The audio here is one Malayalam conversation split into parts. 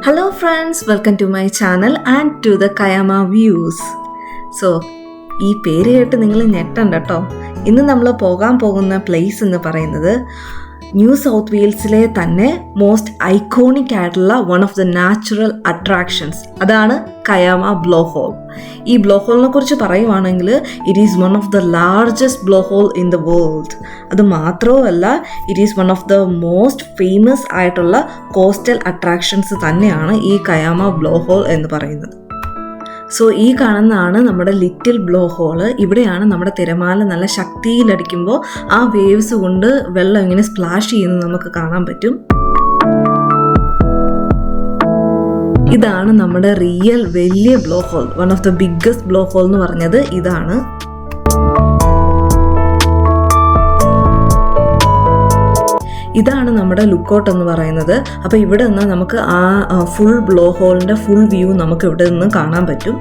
Hello friends, welcome to my channel and to the Kayama Views. So, ഈ പേര് കേട്ട് നിങ്ങൾ ഞെട്ടണ്ട കേട്ടോ. ഇന്ന് നമ്മൾ പോകാൻ പോകുന്ന പ്ലേസ് എന്ന് പറയുന്നത് ന്യൂ സൗത്ത് വെയിൽസിലെ തന്നെ മോസ്റ്റ് ഐക്കോണിക് ആയിട്ടുള്ള one of the natural attractions, അതാണ് കയാമ ബ്ലോ ഹോൾ. ഈ ബ്ലോ ഹോളിനെ കുറിച്ച് പറയുവാണെങ്കിൽ it is one of the largest blow hole in the world. അത് മാത്രവുമല്ല, it is one of the most famous ആയിട്ടുള്ള കോസ്റ്റൽ അട്രാക്ഷൻസ് തന്നെയാണ് ഈ കയാമ ബ്ലോ ഹോൾ എന്ന് പറയുന്നത്. സോ ഈ കാണുന്നതാണ് നമ്മുടെ ലിറ്റിൽ ബ്ലോ ഹോള്. ഇവിടെയാണ് നമ്മുടെ തിരമാല നല്ല ശക്തിയിലടിക്കുമ്പോൾ ആ വേവ്സ് കൊണ്ട് വെള്ളം ഇങ്ങനെ സ്പ്ലാഷ് ചെയ്യുന്നത് നമുക്ക് കാണാൻ പറ്റും. ഇതാണ് നമ്മുടെ റിയൽ വലിയ blow hole. One of the biggest blow hole എന്ന് പറഞ്ഞത് ഇതാണ്. ഇതാണ് നമ്മുടെ ലുക്കൗട്ട് എന്ന് പറയുന്നത്. അപ്പോൾ ഇവിടെ നിന്ന് നമുക്ക് ആ ഫുൾ ബ്ലോ ഹോളിൻ്റെ ഫുൾ വ്യൂ നമുക്ക് ഇവിടെ നിന്ന് കാണാൻ പറ്റും.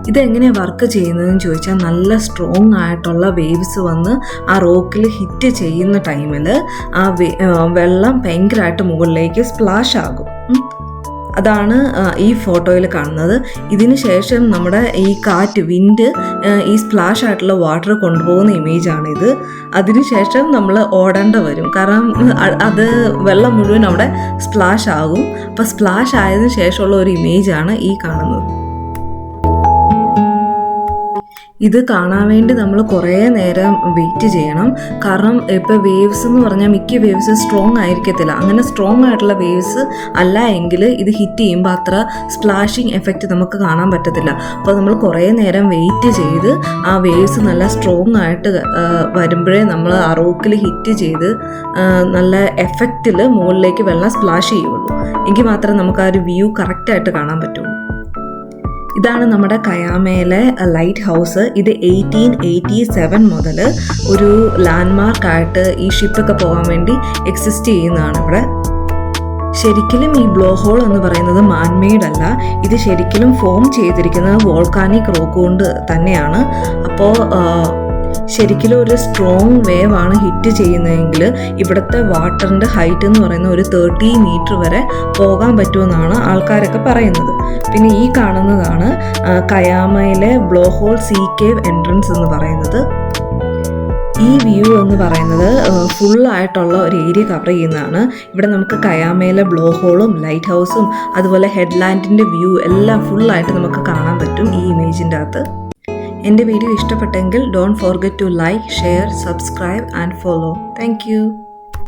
ഇതെങ്ങനെയാണ് വർക്ക് ചെയ്യുന്നതെന്ന് ചോദിച്ചാൽ, നല്ല സ്ട്രോങ് ആയിട്ടുള്ള വേവ്സ് വന്ന് ആ റോക്കിൽ ഹിറ്റ് ചെയ്യുന്ന ടൈമിൽ ആ വെള്ളം ഭയങ്കരമായിട്ട് മുകളിലേക്ക് സ്പ്ലാഷ് ആകും. അതാണ് ഈ ഫോട്ടോയിൽ കാണുന്നത്. ഇതിന് ശേഷം നമ്മുടെ ഈ കാറ്റ്, വിൻഡ് ഈ സ്പ്ലാഷ് ആയിട്ടുള്ള വാട്ടർ കൊണ്ടുപോകുന്ന ഇമേജാണിത്. അതിനുശേഷം നമ്മൾ ഓടേണ്ട വരും, കാരണം അത് വെള്ളം മുഴുവൻ അവിടെ സ്പ്ലാഷ് ആകും. അപ്പോൾ സ്പ്ലാഷ് ആയതിനു ശേഷമുള്ള ഒരു ഇമേജാണ് ഈ കാണുന്നത്. ഇത് കാണാൻ വേണ്ടി നമ്മൾ കുറേ നേരം വെയിറ്റ് ചെയ്യണം. കാരണം ഇപ്പോൾ വേവ്സ് എന്ന് പറഞ്ഞാൽ മിക്ക വേവ്സ് സ്ട്രോങ് ആയിരിക്കത്തില്ല. അങ്ങനെ സ്ട്രോങ് ആയിട്ടുള്ള വേവ്സ് അല്ല എങ്കിൽ ഇത് ഹിറ്റ് ചെയ്യുമ്പോൾ അത്ര സ്പ്ലാഷിങ് എഫക്റ്റ് നമുക്ക് കാണാൻ പറ്റത്തില്ല. അപ്പോൾ നമ്മൾ കുറേ നേരം വെയിറ്റ് ചെയ്ത് ആ വേവ്സ് നല്ല സ്ട്രോങ് ആയിട്ട് വരുമ്പോഴേ നമ്മൾ ആ റോക്കിൽ ഹിറ്റ് ചെയ്ത് നല്ല എഫക്റ്റിൽ മുകളിലേക്ക് വെള്ളം സ്പ്ലാഷ് ചെയ്യുള്ളൂ. എങ്കിൽ മാത്രമേ നമുക്ക് ആ ഒരു വ്യൂ കറക്റ്റായിട്ട് കാണാൻ പറ്റുള്ളൂ. ഇതാണ് നമ്മുടെ കയാമയിലെ ലൈറ്റ് ഹൗസ്. ഇത് 1887 മുതൽ ഒരു ലാൻഡ്മാർക്കായിട്ട് ഈ ഷിപ്പൊക്കെ പോകാൻ വേണ്ടി എക്സിസ്റ്റ് ചെയ്യുന്നതാണ് ഇവിടെ. ശരിക്കും ഈ ബ്ലോ ഹോൾ എന്ന് പറയുന്നത് മാൻമെയ്ഡ് അല്ല. ഇത് ശരിക്കും ഫോം ചെയ്തിരിക്കുന്നത് വോൾക്കാനിക് റോക്ക് കൊണ്ട് തന്നെയാണ്. അപ്പോൾ ശരിക്കും ഒരു സ്ട്രോങ് വേവ് ആണ് ഹിറ്റ് ചെയ്യുന്നതെങ്കിൽ ഇവിടുത്തെ വാട്ടറിൻ്റെ ഹൈറ്റ് എന്ന് പറയുന്ന ഒരു 30 മീറ്റർ വരെ പോകാൻ പറ്റുമെന്നാണ് ആൾക്കാരൊക്കെ പറയുന്നത്. പിന്നെ ഈ കാണുന്നതാണ് കയാമയിലെ blow hole sea cave entrance എന്ന് പറയുന്നത്. ഈ വ്യൂ എന്ന് പറയുന്നത് ഫുള്ളായിട്ടുള്ള ഒരു ഏരിയ കവർ ചെയ്യുന്നതാണ്. ഇവിടെ നമുക്ക് കയാമയിലെ ബ്ലോ ഹോളും ലൈറ്റ് ഹൗസും അതുപോലെ ഹെഡ്ലാൻഡിൻ്റെ വ്യൂ എല്ലാം ഫുള്ളായിട്ട് നമുക്ക് കാണാൻ പറ്റും ഈ ഇമേജിൻ്റെ അകത്ത്. എൻ്റെ വീഡിയോ ഇഷ്ടപ്പെട്ടെങ്കിൽ don't forget to like, share, subscribe and follow. Thank U.